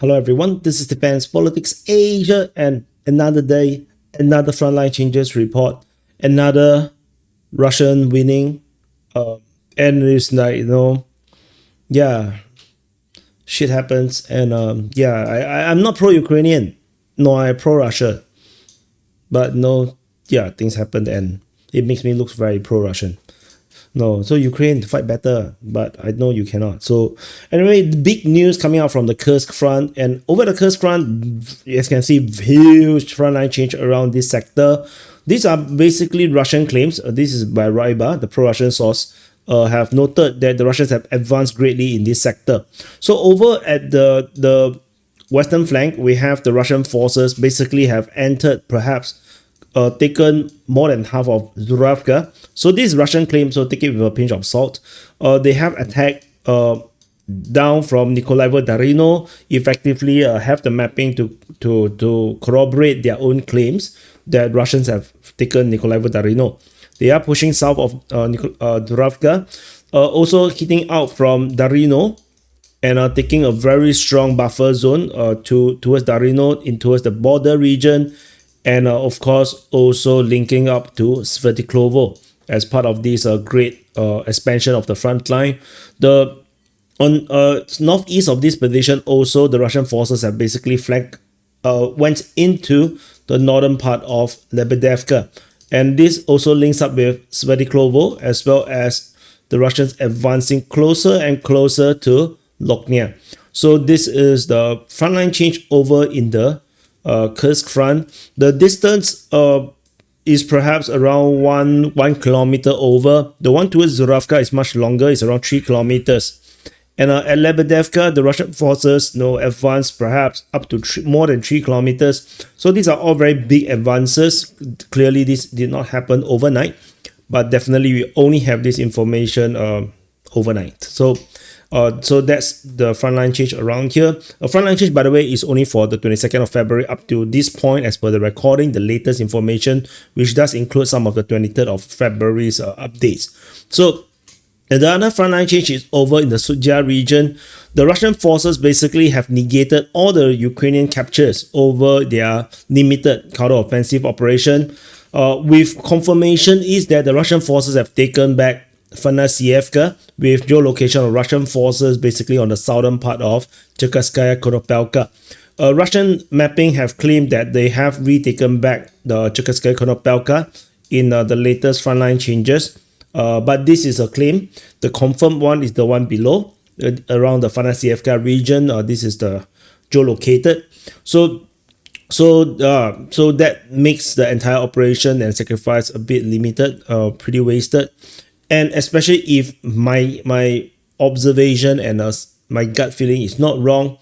Hello everyone, this is Defense Politics Asia and another day, another frontline changes report, another Russian winning, and it's like, yeah, shit happens and I'm not pro-Ukrainian, nor I pro-Russia, but no, yeah, things happened and it makes me look very pro-Russian. No, so Ukraine to fight better, but I know you cannot. So anyway, the big news coming out from the Kursk front, and over the Kursk front, as you can see, huge frontline change around this sector. These are basically Russian claims. This is by Ryba, the pro-Russian source, have noted that the Russians have advanced greatly in this sector. So over at the western flank, we have the Russian forces basically have entered, perhaps taken more than half of Zuravka. So this Russian claim, so take it with a pinch of salt. They have attacked down from Nikolaevo Darino, effectively have the mapping to corroborate their own claims that Russians have taken Nikolaevo Darino. They are pushing south of Zuravka, also hitting out from Darino and taking a very strong buffer zone towards Darino towards the border region, and of course also linking up to Svertiklovo as part of this great expansion of the front line. On northeast of this position, also the Russian forces have basically went into the northern part of Lebedevka, and this also links up with Svertiklovo, as well as the Russians advancing closer and closer to Loknia. So this is the frontline change over in the Kursk front. The distance is perhaps around one kilometer over. The one towards Zuravka is much longer, it's around 3 kilometers. And at Lebedevka, the Russian forces advanced perhaps up to more than 3 kilometers. So these are all very big advances. Clearly, this did not happen overnight, but definitely we only have this information overnight. So that's the frontline change around here. A frontline change, by the way, is only for the 22nd of February up to this point as per the recording, the latest information, which does include some of the 23rd of February's updates. So the other frontline change is over in the Sudzha region. The Russian forces basically have negated all the Ukrainian captures over their limited counter-offensive operation. With confirmation is that the Russian forces have taken back Fanasievka with geolocation of Russian forces basically on the southern part of Cherkasskaya Konopelka. Russian mapping have claimed that they have retaken back the Cherkasskaya Konopelka in the latest frontline changes. But this is a claim. The confirmed one is the one below, around the Fanasievka region. This is the geolocated. So that makes the entire operation and sacrifice a bit limited, pretty wasted. And especially if my observation and my gut feeling is not wrong,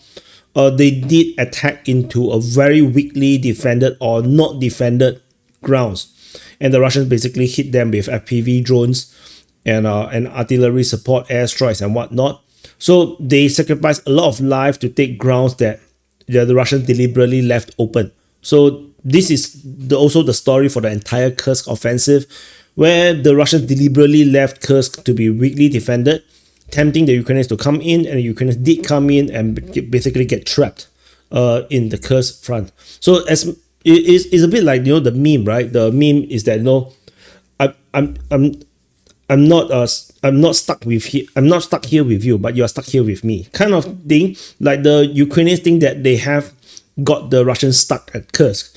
they did attack into a very weakly defended or not defended grounds. And the Russians basically hit them with FPV drones and artillery support, airstrikes and whatnot. So they sacrificed a lot of life to take grounds that the Russians deliberately left open. So this is also the story for the entire Kursk offensive, where the Russians deliberately left Kursk to be weakly defended, tempting the Ukrainians to come in, and the Ukrainians did come in and basically get trapped in the Kursk front. So it's a bit like the meme, right? The meme is that I'm not stuck here with you, but you are stuck here with me, kind of thing. Like the Ukrainians think that they have got the Russians stuck at Kursk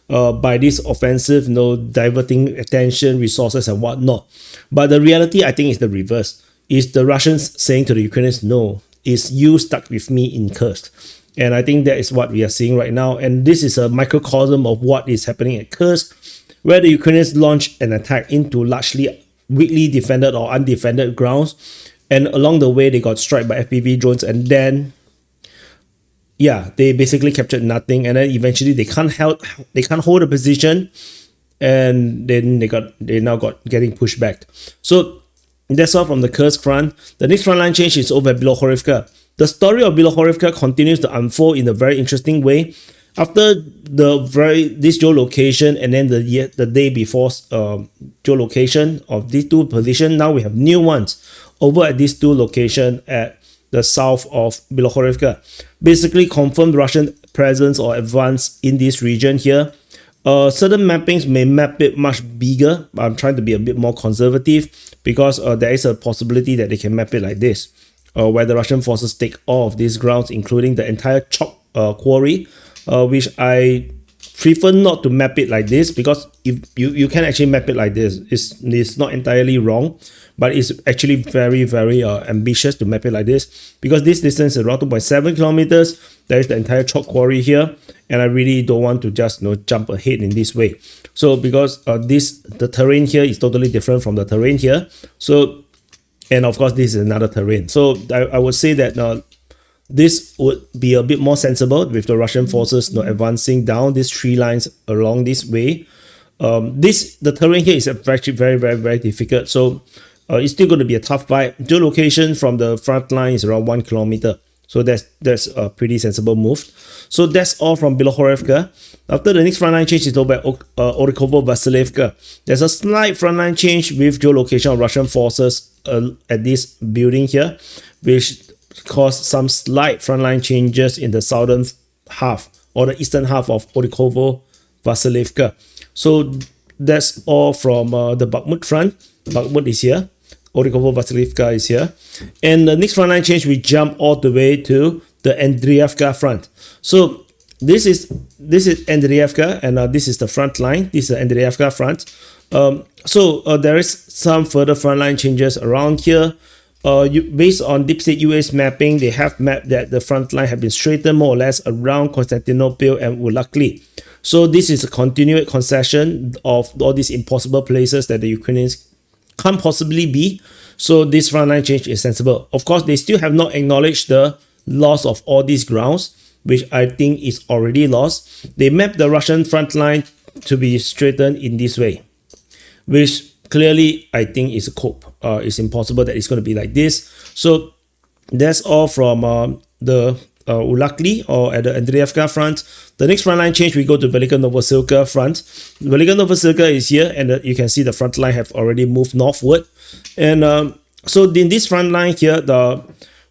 by this offensive, diverting attention, resources and whatnot. But the reality, I think, is the reverse. Is the Russians saying to the Ukrainians, no, is you stuck with me in Kursk. And I think that is what we are seeing right now. And this is a microcosm of what is happening at Kursk, where the Ukrainians launched an attack into largely weakly defended or undefended grounds. And along the way, they got struck by FPV drones. And then, they basically captured nothing. And then eventually they can't hold a position. And then they now got getting pushed back. So that's all from the Kursk front. The next frontline change is over at Bilohorivka. The story of Bilohorivka continues to unfold in a very interesting way. After this geolocation and then the day before geolocation of these two positions, now we have new ones over at these two locations at the south of Bilohorivka. Basically confirmed Russian presence or advance in this region here. Certain mappings may map it much bigger, but I'm trying to be a bit more conservative because there is a possibility that they can map it like this, where the Russian forces take all of these grounds, including the entire chalk quarry, which I prefer not to map it like this, because if you can actually map it like this, it's not entirely wrong, but it's actually very ambitious to map it like this, because this distance is around 2.7 kilometers. There is the entire chalk quarry here, and I really don't want to just jump ahead in this way. So because the terrain here is totally different from the terrain here, so, and of course this is another terrain, so I would say that this would be a bit more sensible with the Russian forces advancing down these tree lines along this way. The terrain here is actually very difficult, so it's still going to be a tough fight. Geolocation from the front line is around 1 kilometer, so that's a pretty sensible move. So that's all from Bilohorivka. After the next frontline change is over at Orikovo-Vasilivka. There's a slight frontline change with geolocation of Russian forces at this building here, which caused some slight frontline changes in the southern half or the eastern half of Orikovo-Vasilivka. So that's all from the Bakhmut front. Bakhmut is here. Orikovo-Vasilivka is here. And the next frontline change, we jump all the way to the Andriivka front. So this is Andriivka, and this is the front line. This is the Andriivka front. So there is some further frontline changes around here. Based on Deep State US mapping, they have mapped that the front line have been straightened more or less around Constantinople and Velyka. So this is a continued concession of all these impossible places that the Ukrainians can't possibly be. So this frontline change is sensible. Of course, they still have not acknowledged the loss of all these grounds, which I think is already lost. They mapped the Russian front line to be straightened in this way, which clearly I think is a cope. It's impossible that it's going to be like this. So that's all from the Ulakli or at the Andriivka front. The next frontline change, we go to Velyka Novosilka front. Velyka Novosilka is here, and you can see the front line have already moved northward. And so in this front line here,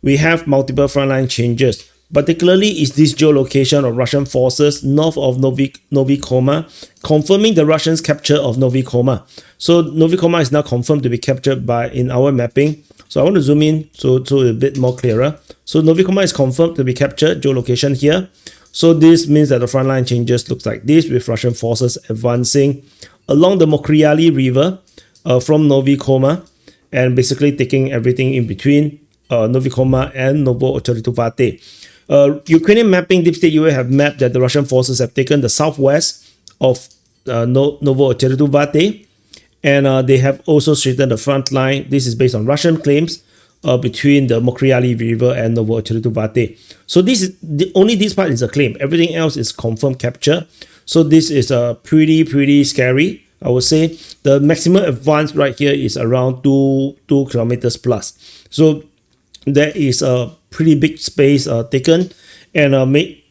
we have multiple frontline changes. Particularly is this geolocation of Russian forces north of Novi Koma, confirming the Russians' capture of Novi Koma. So Novi Koma is now confirmed to be captured in our mapping. So I want to zoom in so a bit more clearer. So Novi Koma is confirmed to be captured, geolocation here. So this means that the frontline changes looks like this, with Russian forces advancing along the Mokriali River from Novi Koma, and basically taking everything in between Novi Koma and Novo-Ochertovate. Ukrainian mapping, Deep State UA have mapped that the Russian forces have taken the southwest of Novo-Ochertovate, and they have also straightened the front line. This is based on Russian claims between the Mokriali River and Novo-Ochertovate. So only this part is a claim. Everything else is confirmed capture. So this is pretty scary, I would say. The maximum advance right here is around 2 kilometers plus. So there is a pretty big space taken, and the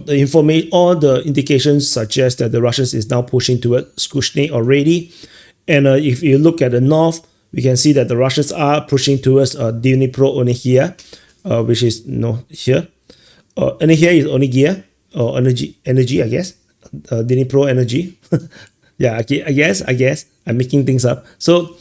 information, all the indications suggest that the Russians is now pushing towards Skushny already. And if you look at the north, we can see that the Russians are pushing towards Dnipro-Onihia, which is here. Onihia is Onigia, or energy, I guess. Dnipro energy. Yeah, I guess I'm making things up. So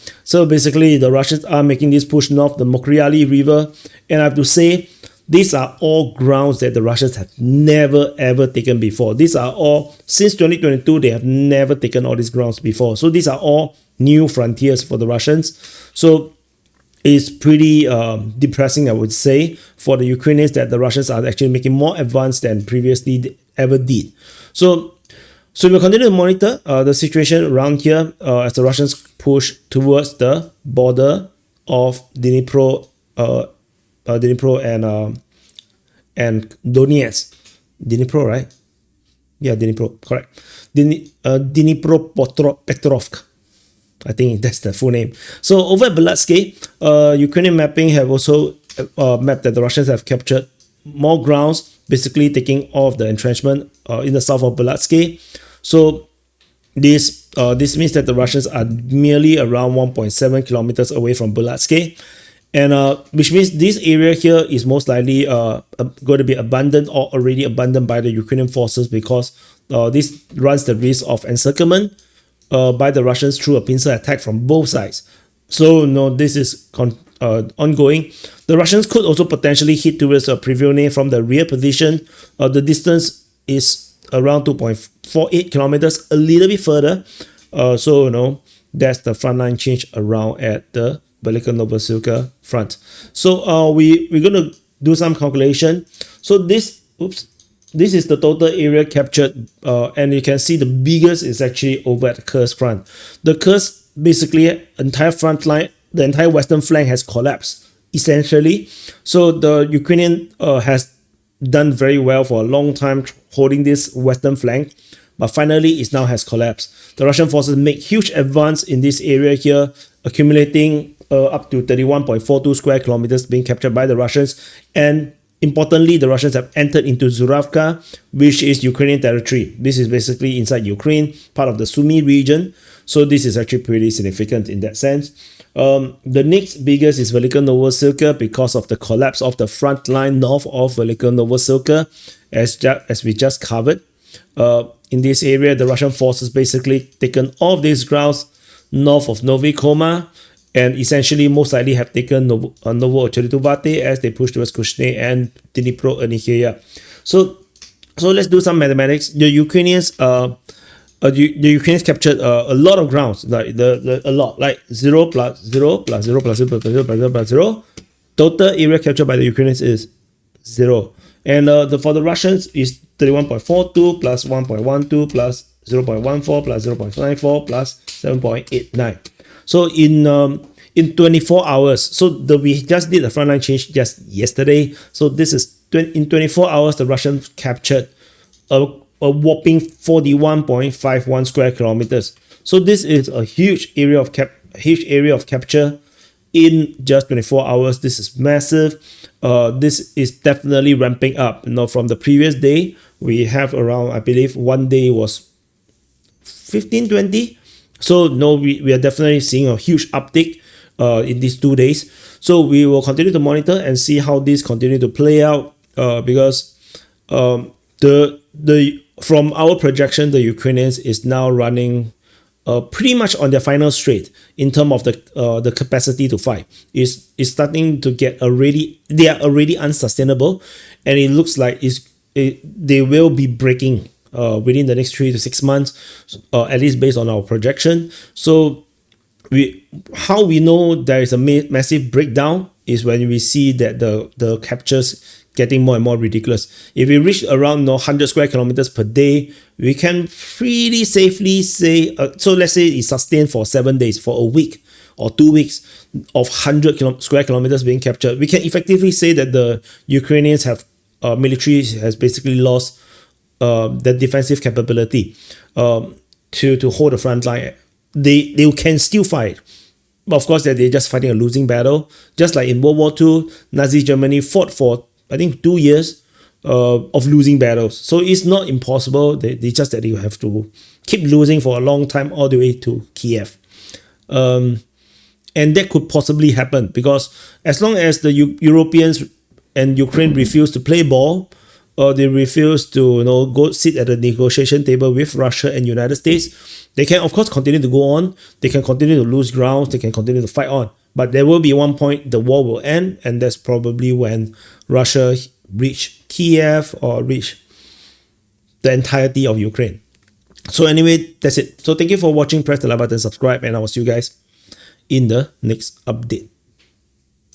basically the Russians are making this push north the Mokriali River, and I have to say these are all grounds that the Russians have never ever taken before. These are all, since 2022, they have never taken all these grounds before. So these are all new frontiers for the Russians. So it's pretty depressing, I would say, for the Ukrainians that the Russians are actually making more advance than previously ever did. So we'll continue to monitor the situation around here as the Russians push towards the border of Dnipro and Donetsk. Dnipro, right? Yeah, Dnipro, correct. Dnipropetrovsk. I think that's the full name. So over at Belatsky, Ukrainian mapping have also mapped that the Russians have captured more grounds, basically taking off the entrenchment in the south of Belatsky. So this means that the Russians are merely around 1.7 kilometers away from Belatsky. and which means this area here is most likely going to be abandoned or already abandoned by the Ukrainian forces, because this runs the risk of encirclement by the Russians through a pincer attack from both sides. So no, this is ongoing. The Russians could also potentially hit towards Privony from the rear position. The distance is around 2.48 kilometers, a little bit further. So that's the front line change around at the Velyka Novosilka front. So we're gonna do some calculation. So this is the total area captured, and you can see the biggest is actually over at the Kursk front. The Kursk, basically entire front line, the entire western flank has collapsed essentially. So the Ukrainian has done very well for a long time holding this western flank, but finally it now has collapsed. The Russian forces make huge advance in this area here, accumulating up to 31.42 square kilometers being captured by the Russians. And importantly, the Russians have entered into Zuravka, which is Ukrainian territory. This is basically inside Ukraine, part of the Sumy region. So this is actually pretty significant in that sense. The next biggest is Velyka Novosilka, because of the collapse of the front line north of Velyka Novosilka, as we just covered. In this area, the Russian forces basically taken all of these grounds north of Novi Koma, and essentially most likely have taken Novo Ocheritovate as they push towards Kushne and Dnipro and Nikheya. So let's do some mathematics. The Ukrainians captured a lot of grounds, like a lot, like 0 plus 0 plus 0 plus 0 plus 0 plus 0 plus 0. Total area captured by the Ukrainians is 0. And for the Russians is 31.42 plus 1.12 plus 0.14 plus 0.94 plus 7.89. So in 24 hours, so we just did the frontline change just yesterday. So this is in 24 hours, the Russians captured a whopping 41.51 square kilometers. So this is a huge area of capture in just 24 hours. This is massive. This is definitely ramping up. From the previous day, we have around, I believe, one day was 15-20. So we are definitely seeing a huge uptick in these 2 days. So we will continue to monitor and see how this continue to play out, because from our projection, the Ukrainians is now running pretty much on their final straight in terms of the capacity to fight. Is starting to get they are already unsustainable, and it looks like they will be breaking within the next 3 to 6 months, at least based on our projection. So how we know there is a massive breakdown is when we see that the captures getting more and more ridiculous. If we reach around 100 square kilometers per day, we can pretty safely say, so let's say it's sustained for 7 days, for a week or 2 weeks of 100 square kilometers being captured, we can effectively say that the Ukrainians military has basically lost the defensive capability to hold the front line. They can still fight, but of course they're just fighting a losing battle. Just like in World War II, Nazi Germany fought for, I think, 2 years of losing battles. So it's not impossible. They just that you have to keep losing for a long time all the way to Kiev. And that could possibly happen, because as long as the Europeans and Ukraine refuse to play ball, or they refuse to go sit at the negotiation table with Russia and United States, they can of course continue to go on. They can continue to lose grounds. They can continue to fight on. But there will be one point the war will end, and that's probably when Russia reach Kiev or reach the entirety of Ukraine. So anyway, that's it. So thank you for watching. Press the like button, subscribe, and I will see you guys in the next update.